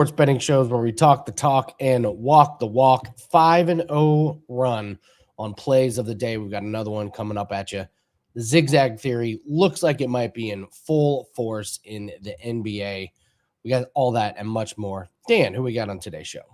Sports betting shows where we talk the talk and walk the walk. 5-0 run on plays of the day. We've got another one coming up at you. The zigzag theory looks like it might be in full force in the NBA. We got all that and much more. Dan, who we got on today's show?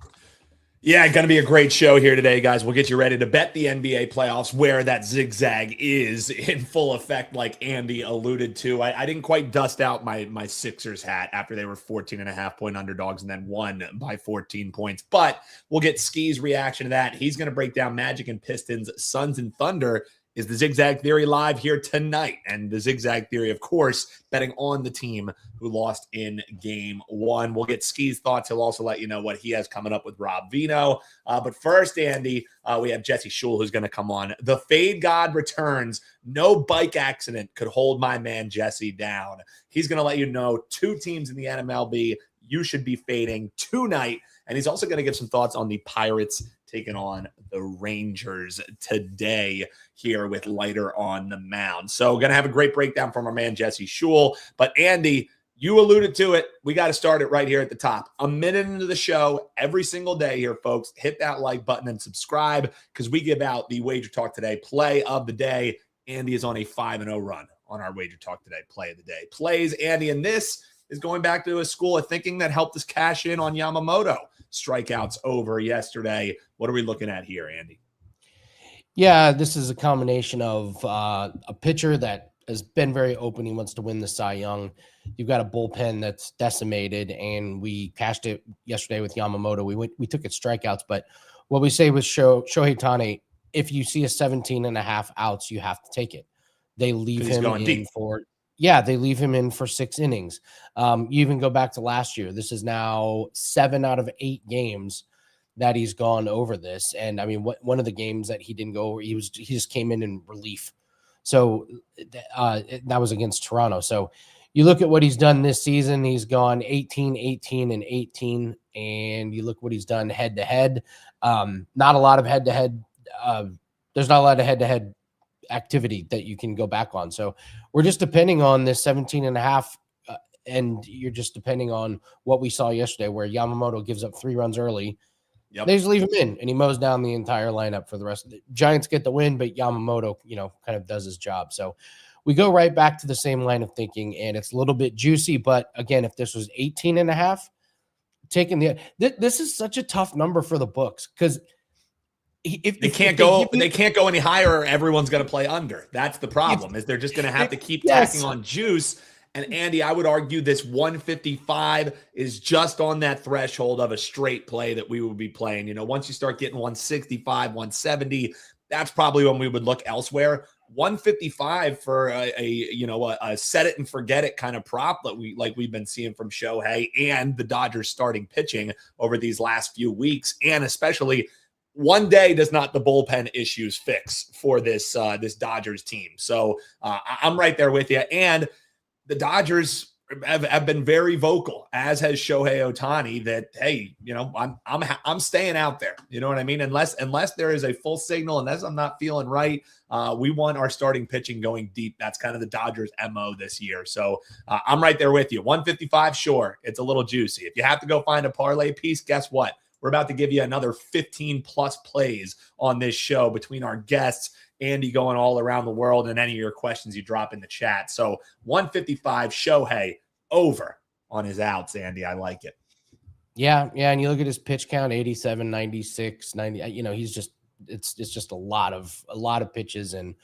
Yeah, going to be a great show here today, guys. We'll get you ready to bet the NBA playoffs where that zigzag is in full effect, like Andy alluded to. I didn't quite dust out my Sixers hat after they were 14.5-point underdogs and then won by 14 points. But we'll get Ski's reaction to that. He's going to break down Magic and Pistons, Suns and Thunder. Is the Zigzag Theory live here tonight? And the Zigzag Theory, of course, betting on the team who lost in Game 1. We'll get Ski's thoughts. He'll also let you know what he has coming up with Rob Vino. But first, Andy, we have Jesse Schul who's going to come on. The Fade God returns. No bike accident could hold my man Jesse down. He's going to let you know 2 teams in the NMLB you should be fading tonight. And he's also going to give some thoughts on the Pirates taking on the Rangers today here with Leiter on the mound. So going to have a great breakdown from our man, Jesse Schul. But Andy, you alluded to it. We got to start it right here at the top. A minute into the show every single day here, folks. Hit that like button and subscribe because we give out the Wager Talk Today play of the day. Andy is on a 5-0 run on our Wager Talk Today play of the day. Plays, Andy, and this is going back to a school of thinking that helped us cash in on Yamamoto. Strikeouts over yesterday. What are we looking at here, Andy? Yeah, this is a combination of a pitcher that has been very open. He wants to win the Cy Young. You've got a bullpen that's decimated, and we cashed it yesterday with Yamamoto. We took it strikeouts, but what we say with Shohei Ohtani, if you see a 17.5 outs, you have to take it. They leave him in deep. They leave him in for 6 innings. You even go back to last year. This is now 7 out of 8 games that he's gone over this. And I mean, one of the games that he didn't go over, he just came in relief. So that was against Toronto. So you look at what he's done this season. He's gone 18, 18, and 18. And you look what he's done head to head. Not a lot of head to head. There's not a lot of head to head activity that you can go back on. So we're just depending on this 17.5, and you're just depending on what we saw yesterday where Yamamoto gives up 3 runs early. Yep. They just leave him in and he mows down the entire lineup for the rest of the Giants get the win, but Yamamoto, kind of does his job. So we go right back to the same line of thinking, and it's a little bit juicy, but again, if this was 18.5, this is such a tough number for the books because they can't go any higher or everyone's going to play under. That's the problem, is they're just going to have to keep tacking on juice. And Andy, I would argue this 155 is just on that threshold of a straight play that we would be playing. Once you start getting 165, 170, that's probably when we would look elsewhere. 155 for a set it and forget it kind of prop that we've been seeing from Shohei and the Dodgers starting pitching over these last few weeks, and especially one day does not the bullpen issues fix for this Dodgers team. So I'm right there with you. And the Dodgers have been very vocal, as has Shohei Ohtani, that, hey, I'm staying out there. You know what I mean? Unless there is a full signal, unless I'm not feeling right, we want our starting pitching going deep. That's kind of the Dodgers' MO this year. So I'm right there with you. 155, sure, it's a little juicy. If you have to go find a parlay piece, guess what? We're about to give you another 15-plus plays on this show between our guests, Andy going all around the world, and any of your questions you drop in the chat. So 155, Shohei over on his outs, Andy. I like it. Yeah, and you look at his pitch count, 87, 96, 90. He's just it's just a lot of pitches in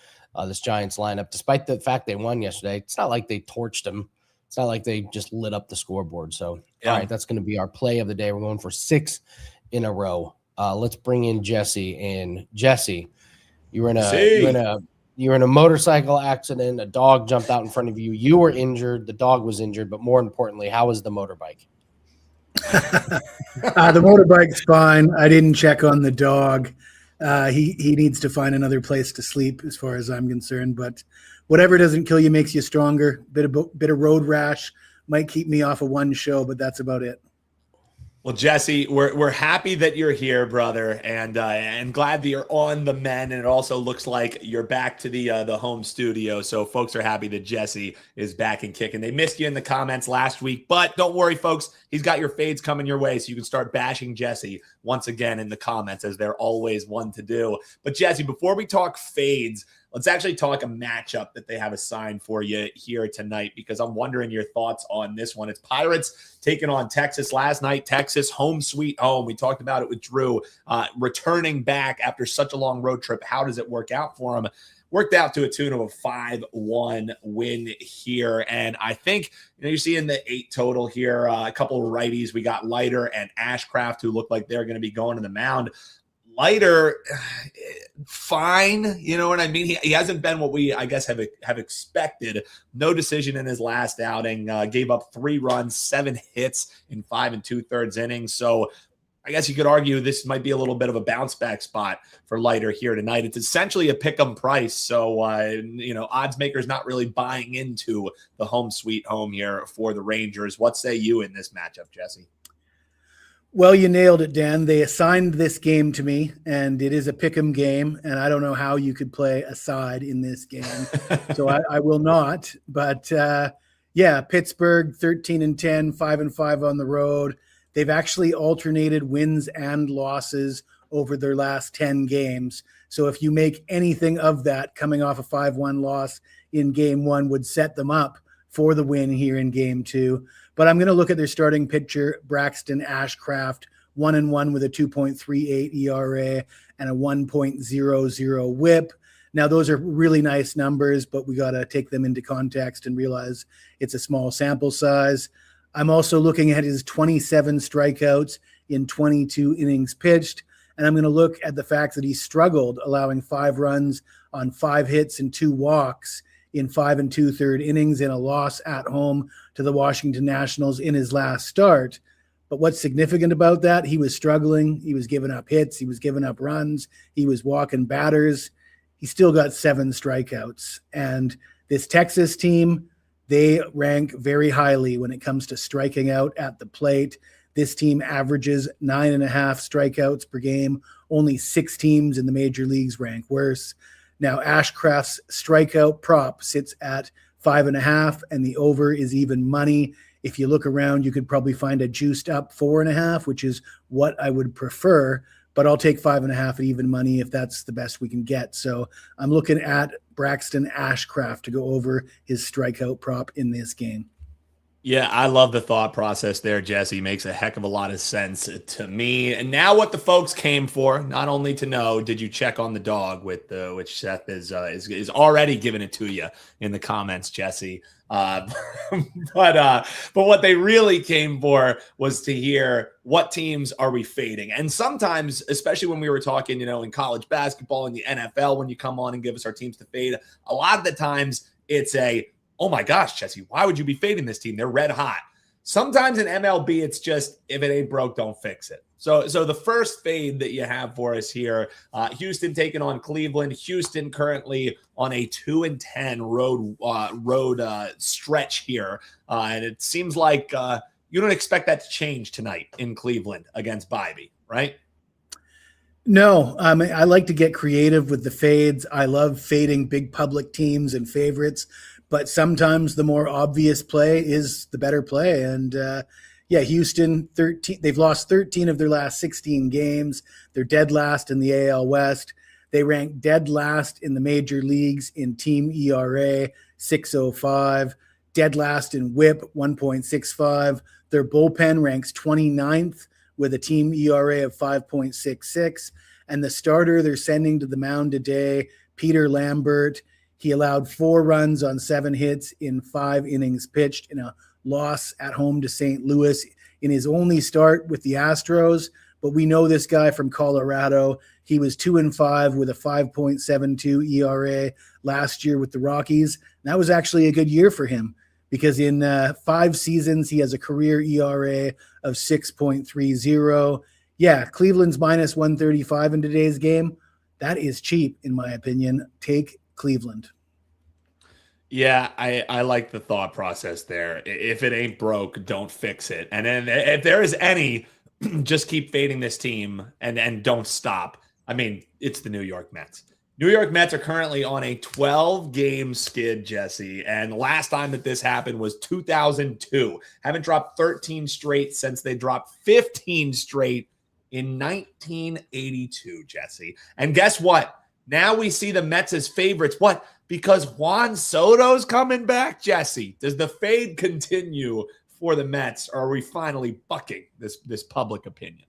this Giants lineup. Despite the fact they won yesterday, it's not like they torched him. It's not like they just lit up the scoreboard. So, All right, that's going to be our play of the day. We're going for 6 in a row. Let's bring in Jesse. And Jesse, you were in a motorcycle accident. A dog jumped out in front of you. You were injured. The dog was injured. But more importantly, how was the motorbike? The motorbike's fine. I didn't check on the dog. He needs to find another place to sleep, as far as I'm concerned. But whatever doesn't kill you makes you stronger. Bit of road rash might keep me off of one show, but that's about it. Well, Jesse, we're happy that you're here, brother, and glad that you're on the men. And it also looks like you're back to the home studio. So folks are happy that Jesse is back and kicking. They missed you in the comments last week, but don't worry, folks. He's got your fades coming your way, so you can start bashing Jesse once again in the comments, as they're always one to do. But Jesse, before we talk fades, let's actually talk a matchup that they have assigned for you here tonight, because I'm wondering your thoughts on this one. It's Pirates taking on Texas last night. Texas, home sweet home. We talked about it with Drew, returning back after such a long road trip. How does it work out for him? Worked out to a tune of a 5-1 win here. And I think, you're seeing the 8 total here. A couple of righties. We got Leiter and Ashcraft, who look like they're going to be going to the mound. Leiter, fine. You know what I mean? He hasn't been what we, I guess, have expected. No decision in his last outing. Gave up 3 runs, 7 hits in 5 2/3 innings. So I guess you could argue this might be a little bit of a bounce back spot for Leiter here tonight. It's essentially a pick 'em price. So, odds makers not really buying into the home sweet home here for the Rangers. What say you in this matchup, Jesse? Well, you nailed it, Dan. They assigned this game to me, and it is a pick'em game, and I don't know how you could play a side in this game, so I will not. But Pittsburgh 13-10, 5-5 on the road. They've actually alternated wins and losses over their last 10 games. So if you make anything of that, coming off a 5-1 loss in game 1 would set them up for the win here in game 2. But I'm going to look at their starting pitcher, Braxton Ashcraft, 1-1 with a 2.38 ERA and a 1.00 whip. Now, those are really nice numbers, but we got to take them into context and realize it's a small sample size. I'm also looking at his 27 strikeouts in 22 innings pitched, and I'm going to look at the fact that he struggled, allowing 5 runs on 5 hits and 2 walks in 5 2/3 innings in a loss at home to the Washington Nationals in his last start. But what's significant about that? He was struggling. He was giving up hits. He was giving up runs. He was walking batters. He still got 7 strikeouts. And this Texas team, they rank very highly when it comes to striking out at the plate. This team averages 9.5 strikeouts per game. Only 6 teams in the major leagues rank worse. Now, Ashcraft's strikeout prop sits at 5.5, and the over is even money. If you look around, you could probably find a juiced up 4.5, which is what I would prefer, but I'll take 5.5 at even money if that's the best we can get. So I'm looking at Braxton Ashcraft to go over his strikeout prop in this game. Yeah, I love the thought process there, Jesse. Makes a heck of a lot of sense to me. And now, what the folks came for, not only to know, did you check on the dog, with which Seth is already giving it to you in the comments, Jesse. But what they really came for was to hear, what teams are we fading? And sometimes, especially when we were talking, in college basketball and the NFL, when you come on and give us our teams to fade, a lot of the times it's oh my gosh, Jesse, why would you be fading this team? They're red hot. Sometimes in MLB, it's just, if it ain't broke, don't fix it. So the first fade that you have for us here, Houston taking on Cleveland. Houston currently on a 2-10 road stretch here. And it seems like you don't expect that to change tonight in Cleveland against Bybee, right? No, I like to get creative with the fades. I love fading big public teams and favorites, but sometimes the more obvious play is the better play. And Houston, they've lost 13 of their last 16 games. They're dead last in the AL West. They rank dead last in the major leagues in team ERA, 6.05, dead last in WHIP, 1.65. Their bullpen ranks 29th with a team ERA of 5.66. And the starter they're sending to the mound today, Peter Lambert, he allowed 4 runs on 7 hits in 5 innings pitched in a loss at home to St. Louis in his only start with the Astros. But we know this guy from Colorado. He was 2-5 with a 5.72 ERA last year with the Rockies. That was actually a good year for him, because in 5 seasons, he has a career ERA of 6.30. Yeah, Cleveland's minus 135 in today's game. That is cheap, in my opinion. Take Cleveland. Yeah, I like the thought process there. If it ain't broke, don't fix it. And then if there is any just keep fading this team and don't stop. I mean, it's the New York Mets. New York Mets are currently on a 12-game skid, Jesse. And the last time that this happened was 2002. Haven't dropped 13 straight since they dropped 15 straight in 1982, Jesse. And guess what? Now we see the Mets as favorites. What? Because Juan Soto's coming back, Jesse. Does the fade continue for the Mets, or are we finally bucking this public opinion?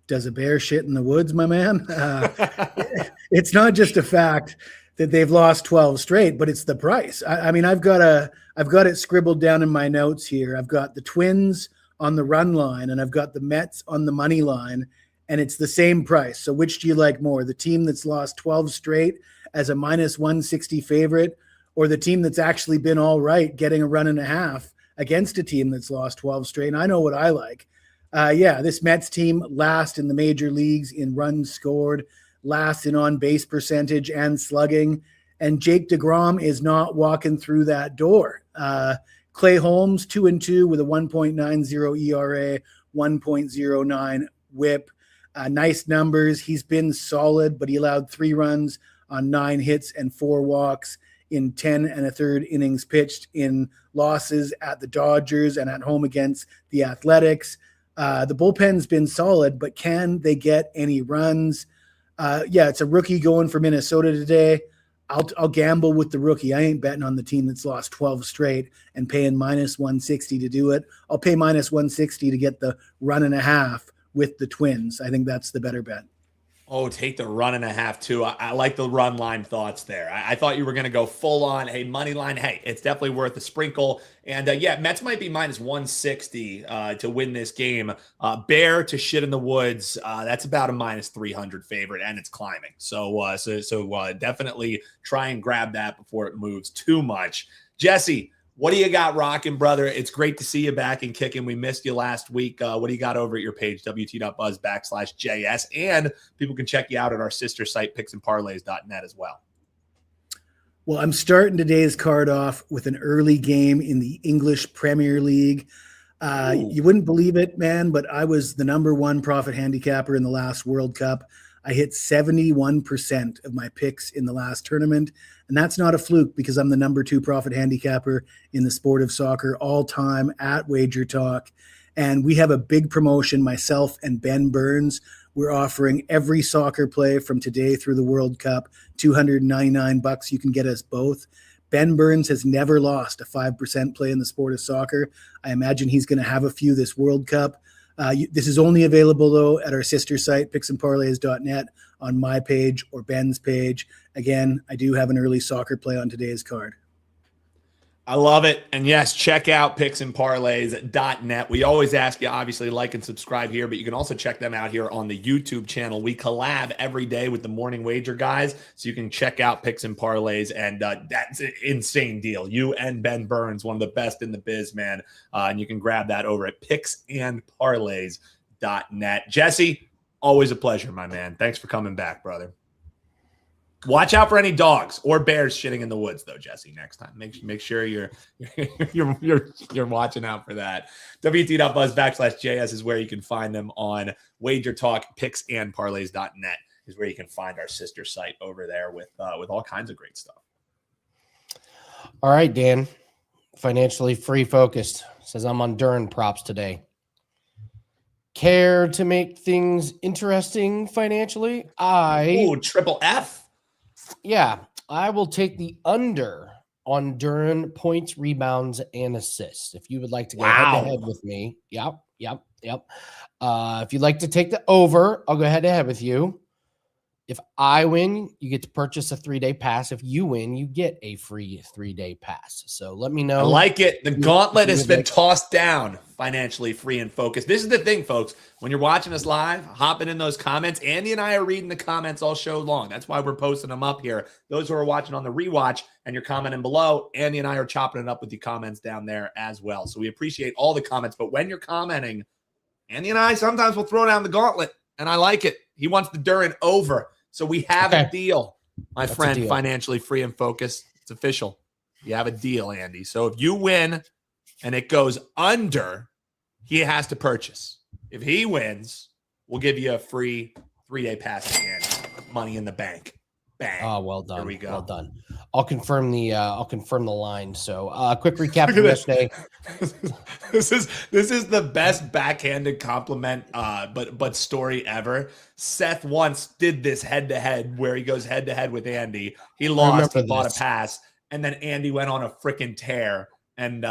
Does a bear shit in the woods, my man? It's not just a fact that they've lost 12 straight, but it's the price. I mean, I've got it scribbled down in my notes here. I've got the Twins on the run line, and I've got the Mets on the money line, and it's the same price. So which do you like more? The team that's lost 12 straight as a minus 160 favorite, or the team that's actually been all right, getting a run and a half against a team that's lost 12 straight? And I know what I like. This Mets team last in the major leagues in runs scored, last in on-base percentage and slugging, and Jake DeGrom is not walking through that door. Clay Holmes, 2-2 with a 1.90 ERA, 1.09 WHIP. Nice numbers. He's been solid, but he allowed 3 runs on 9 hits and 4 walks in 10 1/3 innings pitched in losses at the Dodgers and at home against the Athletics. The bullpen's been solid, but can they get any runs? It's a rookie going for Minnesota today. I'll gamble with the rookie. I ain't betting on the team that's lost 12 straight and paying minus 160 to do it. I'll pay minus 160 to get the run and a half with the Twins. I think that's the better bet. Oh, take the run and a half too. I like the run line thoughts there. I thought you were going to go full on, hey, money line. Hey, it's definitely worth a sprinkle. And Mets might be minus 160 to win this game. Bear to shit in the woods. That's about a minus 300 favorite, and it's climbing. So definitely try and grab that before it moves too much. Jesse, what do you got rocking, brother? It's great to see you back and kicking. We missed you last week. What do you got over at your page, wt.buzz/JS? And people can check you out at our sister site, picksandparlays.net as well. Well, I'm starting today's card off with an early game in the English Premier League. You wouldn't believe it, man, but I was the number 1 profit handicapper in the last World Cup. I hit 71% of my picks in the last tournament. And that's not a fluke, because I'm the number 2 profit handicapper in the sport of soccer all time at WagerTalk. And we have a big promotion, myself and Ben Burns. We're offering every soccer play from today through the World Cup, $299. You can get us both. Ben Burns has never lost a 5% play in the sport of soccer. I imagine he's going to have a few this World Cup. This is only available, though, at our sister site, picksandparlays.net, on my page or Ben's page. Again, I do have an early soccer play on today's card. I love it. And yes, check out picksandparlays.net. We always ask you, obviously, like and subscribe here, but you can also check them out here on the YouTube channel. We collab every day with the Morning Wager guys, so you can check out Picks and Parlays, and that's an insane deal. You and Ben Burns, one of the best in the biz, man. And you can grab that over at picksandparlays.net. Jesse, always a pleasure, my man. Thanks for coming back, brother. Watch out for any dogs or bears shitting in the woods, though, Jesse. Next time, make sure you're watching out for that. wt.buzz/JS is where you can find them on WagerTalk. Picksandparlays.net is where you can find our sister site over there with all kinds of great stuff. All right, Dan. Financially free focused says I'm on Dern props today. Care to make things interesting financially? Triple F. Yeah, I will take the under on Dern points, rebounds, and assists. If you would like to go head-to-head with me. Yep. If you'd like to take the over, I'll go head-to-head with you. If I win, you get to purchase a 3-day pass. If you win, you get a free 3-day pass. So let me know. I like it. The gauntlet has been tossed down, financially free and focused. This is the thing, folks. When you're watching us live, hopping in those comments, Andy and I are reading the comments all show long. That's why we're posting them up here. Those who are watching on the rewatch and you're commenting below, Andy and I are chopping it up with the comments down there as well. So we appreciate all the comments. But when you're commenting, Andy and I sometimes will throw down the gauntlet, and I like it. He wants the Duran over. So we have a deal, my friend, financially free and focused. It's official. You have a deal, Andy. So if you win and it goes under, he has to purchase. If he wins, we'll give you a free 3-day pass again. Money in the bank. Bang. Oh, well done. There we go. Well done. I'll confirm the line. So quick recap from yesterday. This is the best backhanded compliment but story ever. Seth once did this head-to-head where he goes head-to-head with Andy. He lost, he bought a pass, and then Andy went on a freaking tear, and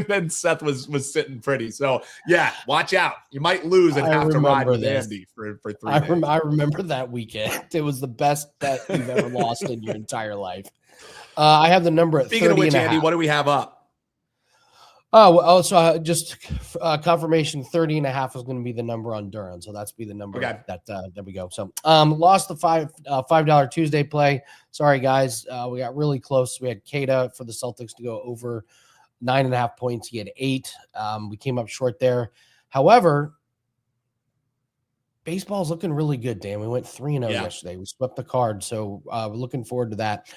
then Seth was sitting pretty. So yeah, watch out. You might lose and have to ride with Andy for 3 days. I remember that weekend. It was the best bet you've ever lost in your entire life. I have the number at Speaking 30 of which, and a Andy, half. what do we have up? Oh, well, so just confirmation 30 and a half is going to be the number on Duran. So that's be the number that there we go. So lost the $5 Tuesday play. Sorry, guys. We got really close. We had Kada for the Celtics to go over 9.5 points. He had 8. We came up short there. However, baseball's looking really good, Dan. We went 3-0 yesterday. We swept the card, so we're looking forward to that.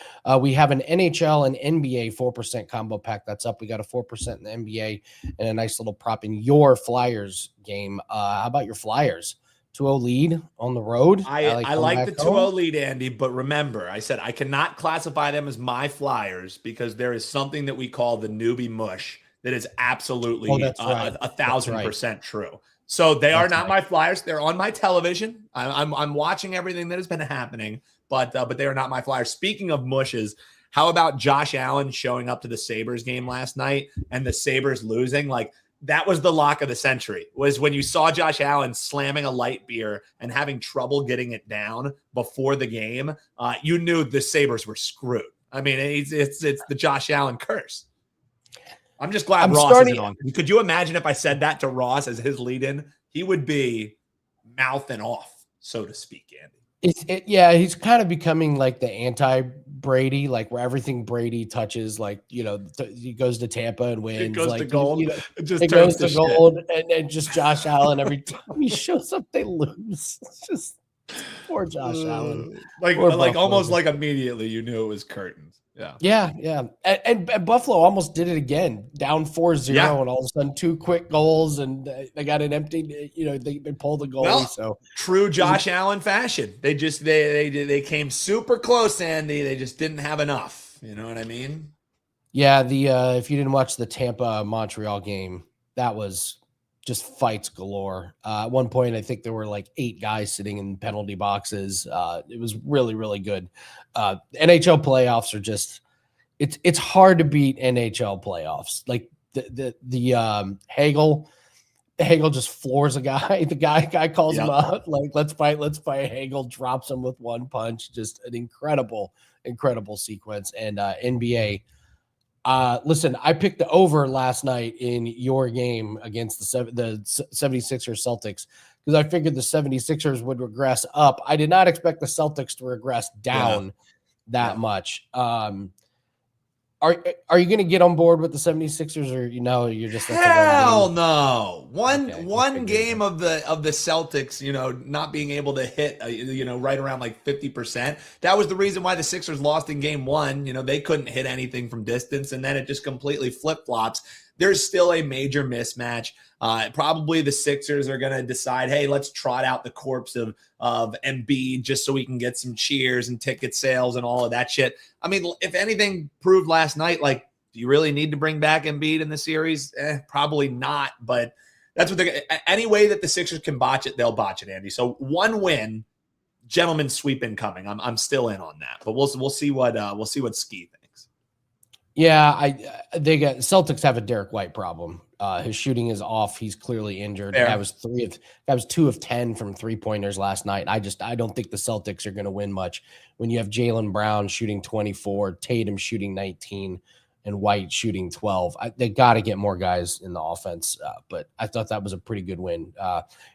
We have an NHL and NBA 4% combo pack that's up. We got a 4% in the NBA and a nice little prop in your Flyers game. How about your Flyers? 2-0 lead on the road. I like the 2-0 lead, Andy, but remember, I said I cannot classify them as my Flyers because there is something that we call the newbie mush that is absolutely 1,000% true. So they are not my Flyers. They're on my television. I'm watching everything that has been happening, but they are not my Flyers. Speaking of mushes, how about Josh Allen showing up to the Sabres game last night and the Sabres losing? Like, that was the lock of the century, was when you saw Josh Allen slamming a light beer and having trouble getting it down before the game. You knew the Sabres were screwed. I mean, it's the Josh Allen curse. I'm just glad Ross isn't on. Could you imagine if I said that to Ross as his lead-in? He would be mouthing off, so to speak, Andy. He's kind of becoming like the anti-Brady, like where everything Brady touches, like, he goes to Tampa and wins. It goes like, to gold. It goes to gold, and just Josh Allen, every time he shows up, they lose. It's just poor Josh Allen. Like almost like immediately you knew it was curtains. Yeah. And Buffalo almost did it again, down 4-0, and all of a sudden 2 quick goals, and they got an empty. They pulled the goalie. Well, so true Josh Allen fashion. They just they came super close, Andy. They just didn't have enough. You know what I mean? Yeah. If you didn't watch the Tampa Montreal game, that was just fights galore. At one point, I think there were like 8 guys sitting in penalty boxes. It was really, really good. NHL playoffs are just, it's hard to beat NHL playoffs. Like the Hagel just floors a guy. The guy calls him out, like, let's fight. Hagel drops him with 1 punch. Just an incredible sequence. And NBA, listen, I picked the over last night in your game against the 76ers Celtics because I figured the 76ers would regress up. I did not expect the Celtics to regress down that much. Are you going to get on board with the 76ers, or you're just hell no. One game of the Celtics, not being able to hit right around like 50%. That was the reason why the Sixers lost in game 1. They couldn't hit anything from distance, and then it just completely flip-flops. There's still a major mismatch. Probably the Sixers are going to decide, hey, let's trot out the corpse of Embiid just so we can get some cheers and ticket sales and all of that shit. I mean, if anything proved last night, like, do you really need to bring back Embiid in the series? Probably not, but that's what any way that the Sixers can botch it, they'll botch it, Andy. So 1 win, gentleman's sweep incoming. I'm still in on that, but we'll see what Ski thinks. Yeah, they got Celtics have a Derek White problem. His shooting is off. He's clearly injured. That was 2 of 10 from 3-pointers last night. I don't think the Celtics are going to win much when you have Jaylen Brown shooting 24, Tatum shooting 19, and White shooting 12. They got to get more guys in the offense, but I thought that was a pretty good win.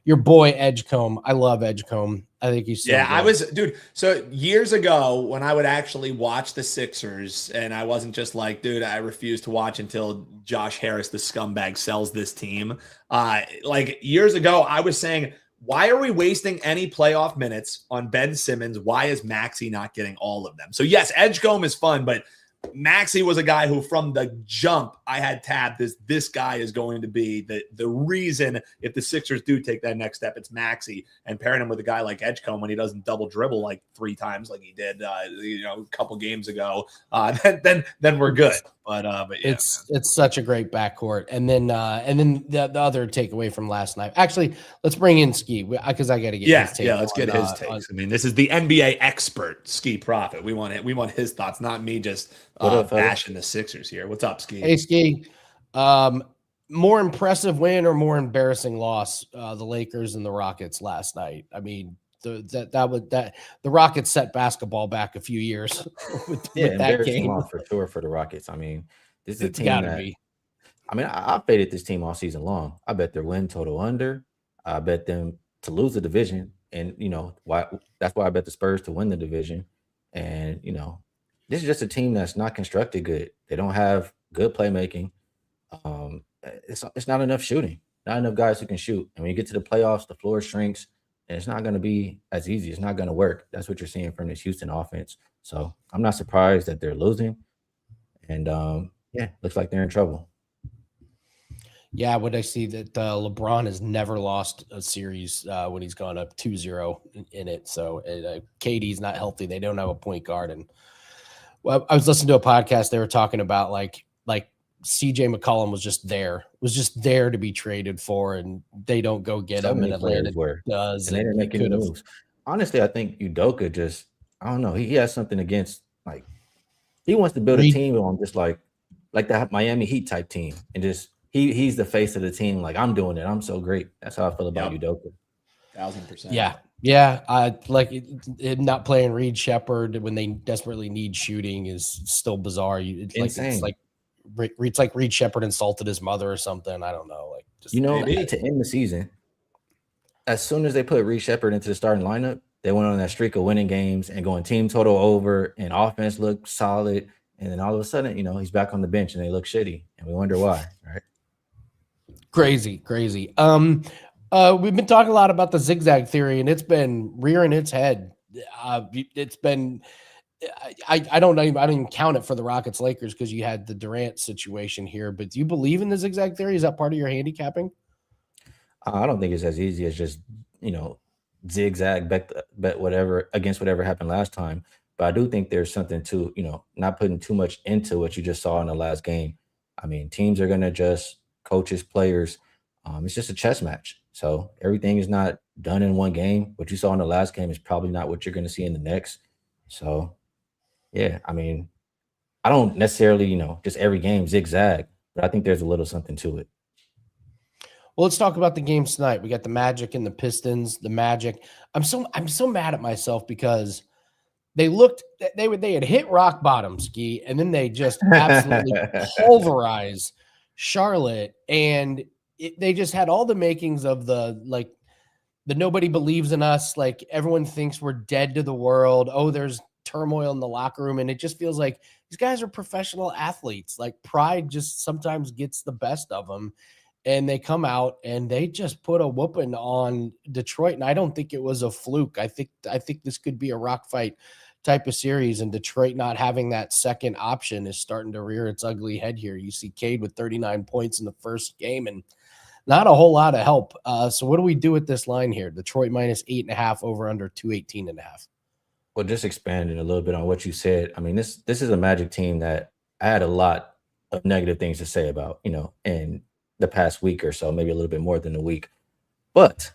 Your boy Edgecombe, I love Edgecombe. I think he's so good. So years ago when I would actually watch the Sixers, and I wasn't just like, dude, I refuse to watch until Josh Harris, the scumbag, sells this team. Like years ago, I was saying, why are we wasting any playoff minutes on Ben Simmons? Why is Maxey not getting all of them? So yes, Edgecombe is fun, but Maxey was a guy who from the jump I had tabbed this guy is going to be the reason if the Sixers do take that next step, it's Maxey, and pairing him with a guy like Edgecombe when he doesn't double dribble like 3 times like he did a couple games ago, then we're good. But yeah, it's such a great backcourt. And then the other takeaway from last night. Actually, let's bring in Ski because I got to get his take. Yeah, let's get his takes. I mean, this is the NBA expert, Ski Prophet. We want his thoughts, not me just bashing the Sixers here. What's up, Ski? Hey, Ski. More impressive win or more embarrassing loss? The Lakers and the Rockets last night. I mean, the Rockets set basketball back a few years with that game. Loss for sure for the Rockets. I mean, this is a team gotta that. Be. I mean, I faded this team all season long. I bet their win total under. I bet them to lose the division, and why? That's why I bet the Spurs to win the division. And this is just a team that's not constructed good. They don't have good playmaking. It's not enough shooting. Not enough guys who can shoot. And when you get to the playoffs, the floor shrinks, and it's not going to be as easy. It's not going to work. That's what you're seeing from this Houston offense. So I'm not surprised that they're losing. And looks like they're in trouble. Yeah, what I see that LeBron has never lost a series when he's gone up 2-0 in it. So KD's not healthy. They don't have a point guard. And well, I was listening to a podcast. They were talking about like CJ McCollum was just there to be traded for, and they don't go get him. And Atlanta does, and they didn't make any moves. Honestly, I think Udoka just, I don't know. He has something against, like, he wants to build a team on just like that Miami Heat type team, and just he's the face of the team. Like, I'm doing it. I'm so great. That's how I feel about Udoka. 1000%. Yeah. I like it not playing Reed Shepherd when they desperately need shooting is still bizarre. It's like Reed Shepherd insulted his mother or something. I don't know. Like, just to end the season, as soon as they put Reed Shepherd into the starting lineup, they went on that streak of winning games and going team total over, and offense looked solid. And then all of a sudden, he's back on the bench and they look shitty, and we wonder why, right? Crazy. We've been talking a lot about the zigzag theory, and it's been rearing its head. It's been, I don't even count it for the Rockets Lakers because you had the Durant situation here. But do you believe in the zigzag theory? Is that part of your handicapping? I don't think it's as easy as just zigzag bet whatever against whatever happened last time. But I do think there's something to not putting too much into what you just saw in the last game. I mean, teams are going to adjust, coaches, players. It's just a chess match. So everything is not done in one game. What you saw in the last game is probably not what you're going to see in the next. So, yeah, I mean, I don't necessarily, just every game zigzag, but I think there's a little something to it. Well, let's talk about the games tonight. We got the Magic and the Pistons. The Magic. I'm so mad at myself because they had hit rock bottom, Ski, and then they just absolutely pulverize Charlotte, and they just had all the makings of the nobody believes in us. Like, everyone thinks we're dead to the world. Oh, there's turmoil in the locker room. And it just feels like these guys are professional athletes. Like, pride just sometimes gets the best of them. And they come out and they just put a whooping on Detroit. And I don't think it was a fluke. I think this could be a rock fight type of series, and Detroit not having that second option is starting to rear its ugly head here. You see Cade with 39 points in the first game and not a whole lot of help. So what do we do with this line here? Detroit minus 8.5 over under 218.5. Well, just expanding a little bit on what you said. I mean, this is a Magic team that I had a lot of negative things to say about, in the past week or so, maybe a little bit more than a week. But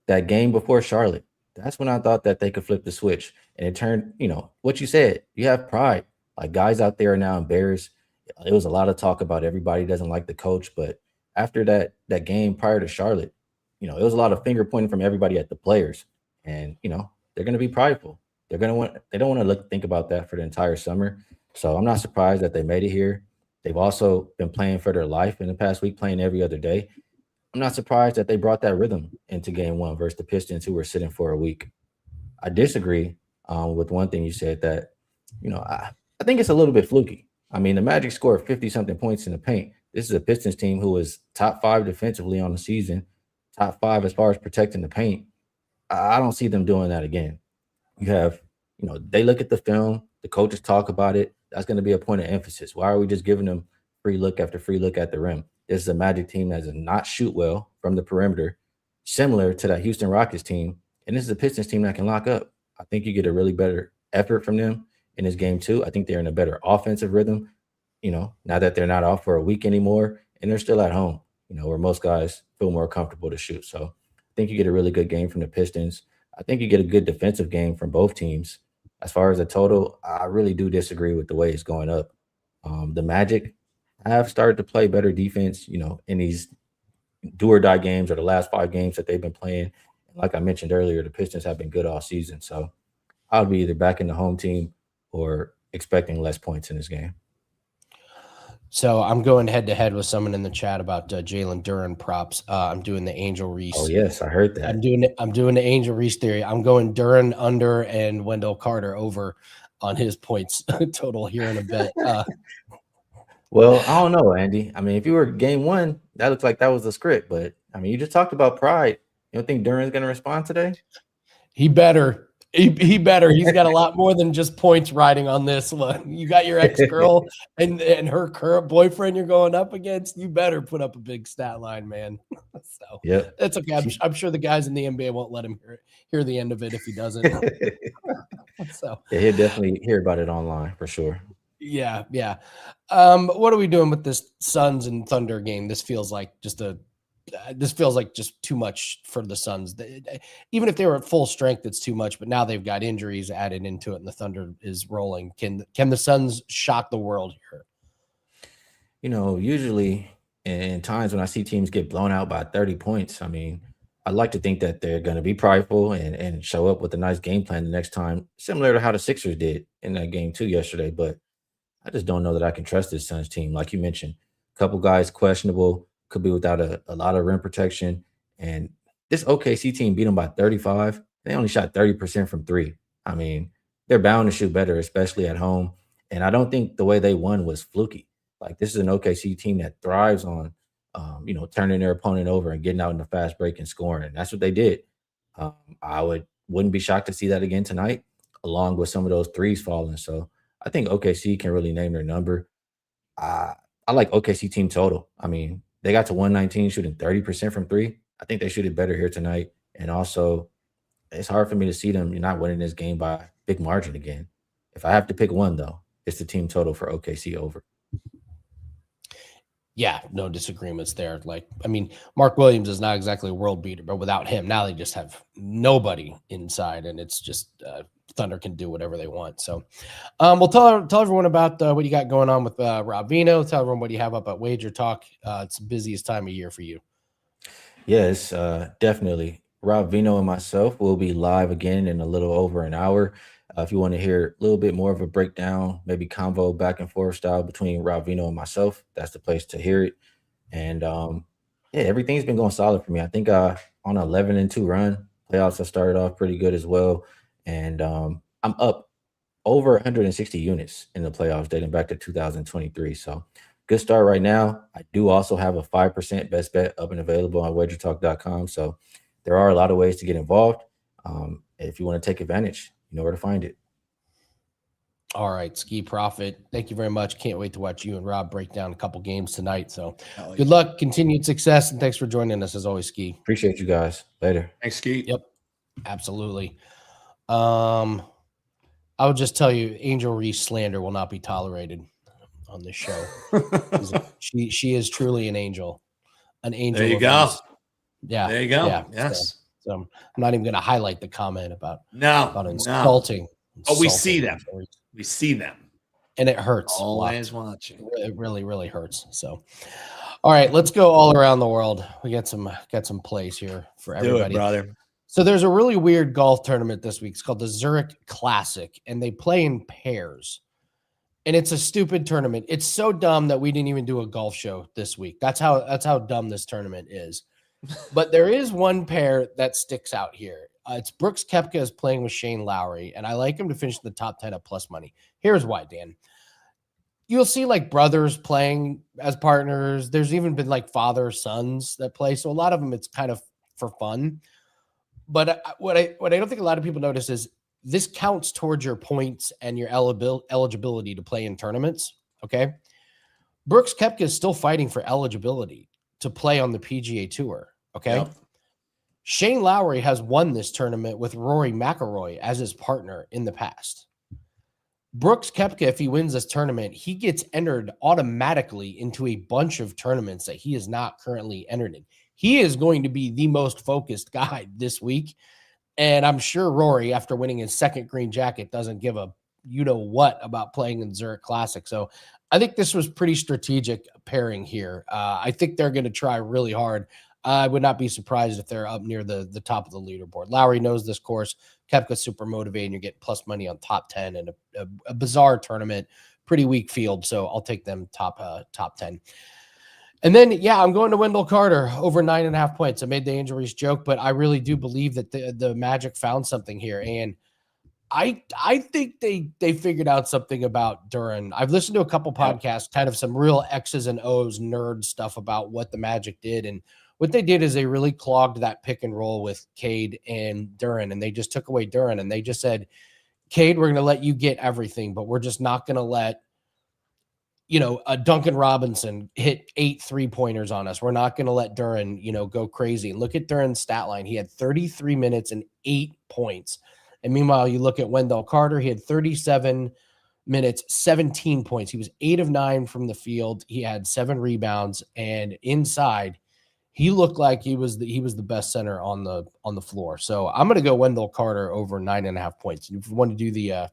that game before Charlotte, that's when I thought that they could flip the switch. And it turned, what you said, you have pride. Like, guys out there are now embarrassed. There was a lot of talk about everybody doesn't like the coach. But after that game prior to Charlotte, it was a lot of finger pointing from everybody at the players. And, they're going to be prideful. They don't want to think about that for the entire summer. So I'm not surprised that they made it here. They've also been playing for their life in the past week, playing every other day. I'm not surprised that they brought that rhythm into game one versus the Pistons, who were sitting for a week. I disagree with one thing you said, that, I think it's a little bit fluky. I mean, the Magic scored 50-something points in the paint. This is a Pistons team who was top 5 defensively on the season, top 5 as far as protecting the paint. I don't see them doing that again. You have, they look at the film, the coaches talk about it. that's going to be a point of emphasis. Why are we just giving them free look after free look at the rim? This is a Magic team that does not shoot well from the perimeter, similar to that Houston Rockets team. And this is a Pistons team that can lock up. I think you get a really better effort from them in this game too. I think they're in a better offensive rhythm, now that they're not off for a week anymore and they're still at home, where most guys feel more comfortable to shoot. So I think you get a really good game from the Pistons. I think you get a good defensive game from both teams. As far as the total, I really do disagree with the way it's going up. The Magic have started to play better defense, in these do or die games or the last 5 games that they've been playing. Like I mentioned earlier, the Pistons have been good all season. So I'll be either backing the home team or expecting less points in this game. So I'm going head to head with someone in the chat about Jalen Duren props. I'm doing the Angel Reese. Oh yes, I heard that. I'm doing the Angel Reese theory. I'm going Duren under and Wendell Carter over on his points total here in a bit. Well, I don't know, Andy. I mean, if you were game 1, that looks like that was the script. But I mean, you just talked about pride. You don't think Duren's going to respond today? He better. He better. He's got a lot more than just points riding on this one. You got your ex-girl and her current boyfriend you're going up against. You better put up a big stat line, man. So yeah, that's okay. I'm sure the guys in the NBA won't let him hear the end of it if he doesn't. So yeah, he'll definitely hear about it online for sure. Yeah. What are we doing with this Suns and Thunder game? This feels like just too much for the Suns. Even if they were at full strength, it's too much. But now they've got injuries added into it, and the Thunder is rolling. Can the Suns shock the world here? Usually in times when I see teams get blown out by 30 points, I mean, I like to think that they're going to be prideful and show up with a nice game plan the next time, similar to how the Sixers did in that game too yesterday. But I just don't know that I can trust this Suns team. Like you mentioned, a couple guys questionable, could be without a lot of rim protection. And this OKC team beat them by 35. They only shot 30% from 3. I mean, they're bound to shoot better, especially at home. And I don't think the way they won was fluky. Like, this is an OKC team that thrives on, turning their opponent over and getting out in the fast break and scoring. And that's what they did. I wouldn't be shocked to see that again tonight, along with some of those threes falling. So I think OKC can really name their number. I like OKC team total. I mean, they got to 119 shooting 30% from 3. I think they shoot it better here tonight. And also, it's hard for me to see them not winning this game by a big margin again. If I have to pick one, though, it's the team total for OKC over. Yeah, no disagreements there. Like, I mean, Mark Williams is not exactly a world beater, but without him, now they just have nobody inside, and it's just Thunder can do whatever they want. So we'll tell everyone about what you got going on with Rob Vino. Tell everyone what you have up at WagerTalk. It's the busiest time of year for you. Yes, definitely. Rob Vino and myself will be live again in a little over an hour. If you want to hear a little bit more of a breakdown, maybe convo back and forth style between Rob Vino and myself, that's the place to hear it. And yeah, everything's been going solid for me. I think on an 11-2 run, playoffs have started off pretty good as well. And I'm up over 160 units in the playoffs dating back to 2023. So good start right now. I do also have a 5% best bet up and available on WagerTalk.com. So there are a lot of ways to get involved. If you want to take advantage, you know where to find it. All right, Ski Profit. Thank you very much. Can't wait to watch you and Rob break down a couple games tonight. So good luck, continued success, and thanks for joining us as always, Ski. Appreciate you guys. Later. Thanks, Ski. Yep, absolutely. I would just tell you, Angel Reese slander will not be tolerated on this show. she is truly an angel. An angel. There you go. Reese. Yeah. There you go. Yeah. Yes. So I'm not even going to highlight the comment about insulting. Oh, we see them. We see them. And it hurts. Always watching. It really, really hurts. So, all right, let's go all around the world. We got some plays here for everybody. Do it, brother. So there's a really weird golf tournament this week. It's called the Zurich Classic, and they play in pairs. And it's a stupid tournament. It's so dumb that we didn't even do a golf show this week. That's how dumb this tournament is. But there is one pair that sticks out here. It's Brooks Koepka is playing with Shane Lowry, and I like him to finish in the top 10 at plus money. Here's why, Dan. You'll see like brothers playing as partners. There's even been like father sons that play. So a lot of them, it's kind of for fun. But what I don't think a lot of people notice is this counts towards your points and your eligibility to play in tournaments. Okay. Brooks Koepka is still fighting for eligibility to play on the PGA Tour. Okay. Yep. Shane Lowry has won this tournament with Rory McIlroy as his partner in the past. Brooks Koepka, if he wins this tournament, he gets entered automatically into a bunch of tournaments that he is not currently entered in. He is going to be the most focused guy this week. And I'm sure Rory, after winning his second green jacket, doesn't give a you-know-what about playing in Zurich Classic. So I think this was pretty strategic pairing here. I think they're going to try really hard. I would not be surprised if they're up near the top of the leaderboard. Lowry knows this course. Koepka's super motivated, and you get plus money on top 10 and a bizarre tournament, pretty weak field. So I'll take them top 10. And then, yeah, I'm going to Wendell Carter over 9.5 points. I made the injuries joke, but I really do believe that the Magic found something here. And I think they figured out something about Duran. I've listened to a couple podcasts, kind of some real X's and O's nerd stuff about what the Magic did. And what they did is they really clogged that pick and roll with Cade and Duran, and they just took away Duran, and they just said, Cade, we're going to let you get everything, but we're just not going to let, a Duncan Robinson hit 8 3-pointers on us. We're not going to let Duran, go crazy. And look at Duran's stat line. He had 33 minutes and 8 points. And meanwhile, you look at Wendell Carter, he had 37 minutes, 17 points. He was 8 of 9 from the field. He had 7 rebounds, and inside, he looked like he was the best center on the floor. So I'm going to go Wendell Carter over 9.5 points. If you want to do the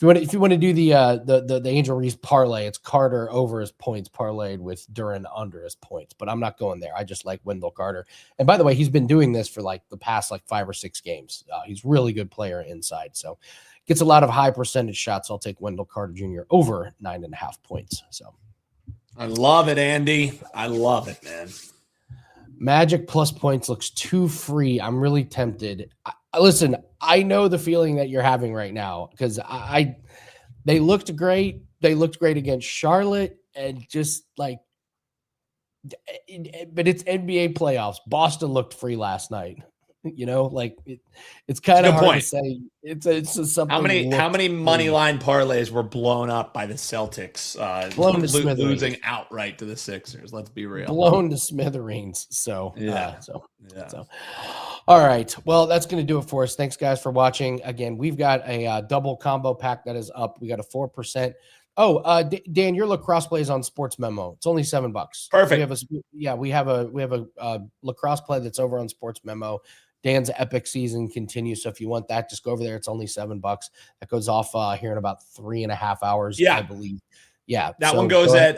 the Angel Reese parlay, it's Carter over his points parlayed with Duran under his points. But I'm not going there. I just like Wendell Carter. And by the way, he's been doing this for like the past 5 or 6 games. He's a really good player inside. So gets a lot of high percentage shots. I'll take Wendell Carter Jr. over 9.5 points. So I love it, Andy. I love it, man. Magic plus points looks too free. I'm really tempted. Listen, I know the feeling that you're having right now because they looked great. They looked great against Charlotte and just but it's NBA playoffs. Boston looked free last night. It's kind of hard to say. It's something. How many money line parlays were blown up by the Celtics? Blown to smithereens. Losing outright to the Sixers. Let's be real. Blown to smithereens. So yeah. All right. Well, that's going to do it for us. Thanks, guys, for watching. Again, we've got a double combo pack that is up. We got a 4%. Oh, Dan, your lacrosse play is on Sports Memo. It's only $7. Perfect. We have a lacrosse play that's over on Sports Memo. Dan's epic season continues. So if you want that, just go over there. It's only $7. That goes off here in about 3.5 hours, I believe. Yeah. That one goes at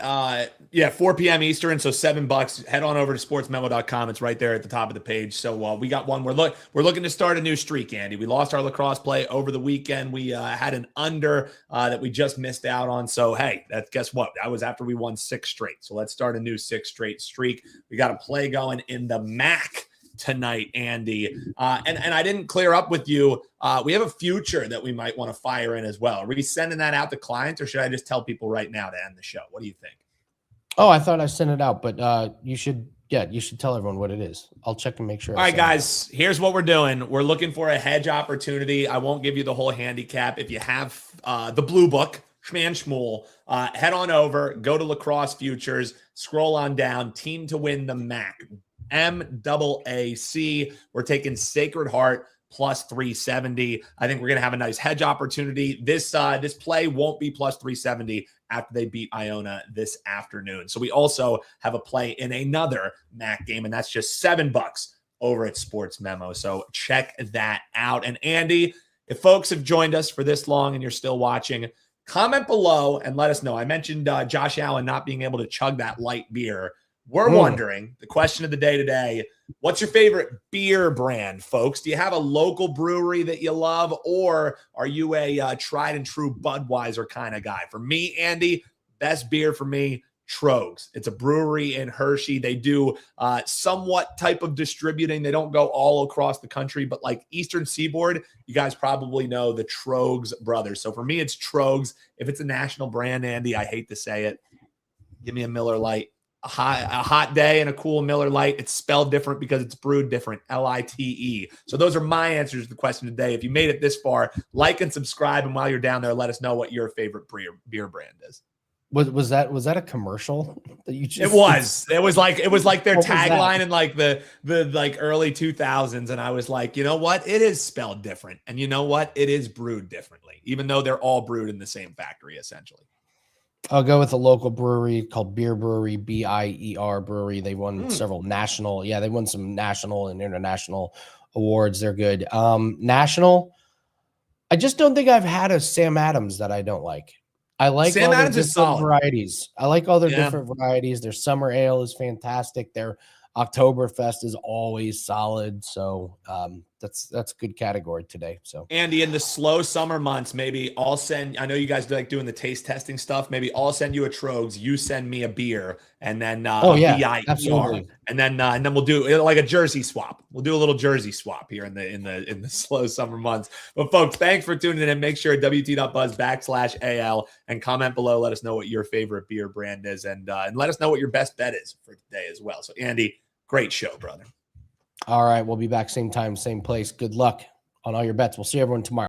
4 p.m. Eastern. So $7. Head on over to sportsmemo.com. It's right there at the top of the page. So we got one. We're looking to start a new streak, Andy. We lost our lacrosse play over the weekend. We had an under that we just missed out on. So, hey, guess what? That was after we won 6 straight. So let's start a new 6 straight streak. We got a play going in the MAC tonight, Andy. And I didn't clear up with you. We have a future that we might want to fire in as well. Are we sending that out to clients, or should I just tell people right now to end the show? What do you think? Oh, I thought I sent it out, but you should tell everyone what it is. I'll check and make sure. All right, guys, here's what we're doing. We're looking for a hedge opportunity. I won't give you the whole handicap. If you have the blue book, Schman Schmool, head on over, go to Lacrosse Futures, scroll on down, team to win the MAC. MAAC. We're taking Sacred Heart plus 370. I think we're going to have a nice hedge opportunity. This play won't be plus 370 after they beat Iona this afternoon. So we also have a play in another MAC game, and that's just $7 over at Sports Memo. So check that out. And Andy, if folks have joined us for this long and you're still watching, comment below and let us know. I mentioned Josh Allen not being able to chug that light beer. We're wondering, the question of the day today, what's your favorite beer brand, folks? Do you have a local brewery that you love, or are you a tried and true Budweiser kind of guy? For me, Andy, best beer for me, Trogs. It's a brewery in Hershey. They do somewhat type of distributing. They don't go all across the country, but like Eastern Seaboard, you guys probably know the Trogs brothers. So for me, it's Trogs. If it's a national brand, Andy, I hate to say it, give me a Miller Lite. a hot day and a cool Miller Lite. It's spelled different because it's brewed different, Lite. So those are my answers to the question today. If you made it this far, like and subscribe. And while you're down there, let us know what your favorite beer brand is. Was that a commercial that you just? It was like their What was tagline that? in like the like early 2000s, and I was like, you know what, it is spelled different, and you know what, it is brewed differently, even though they're all brewed in the same factory essentially. I'll go with a local brewery called Beer Brewery, BIER Brewery. They won several national. Yeah, they won some national and international awards. They're good. National. I just don't think I've had a Sam Adams that I don't like. I like Sam all their Adams is different solid. varieties. I like all their Yeah. different varieties. Their summer ale is fantastic. Their Oktoberfest is always solid. So that's a good category today. So Andy, in the slow summer months, maybe I'll send, I know you guys like doing the taste testing stuff. Maybe I'll send you a Trogs, you send me a beer, and then BIER. absolutely. And then we'll do like a jersey swap. We'll do a little jersey swap here in the slow summer months. But folks, thanks for tuning in. Make sure WT.buzz/AL and comment below. Let us know what your favorite beer brand is, and let us know what your best bet is for today as well. So Andy, great show, brother. All right. We'll be back same time, same place. Good luck on all your bets. We'll see everyone tomorrow.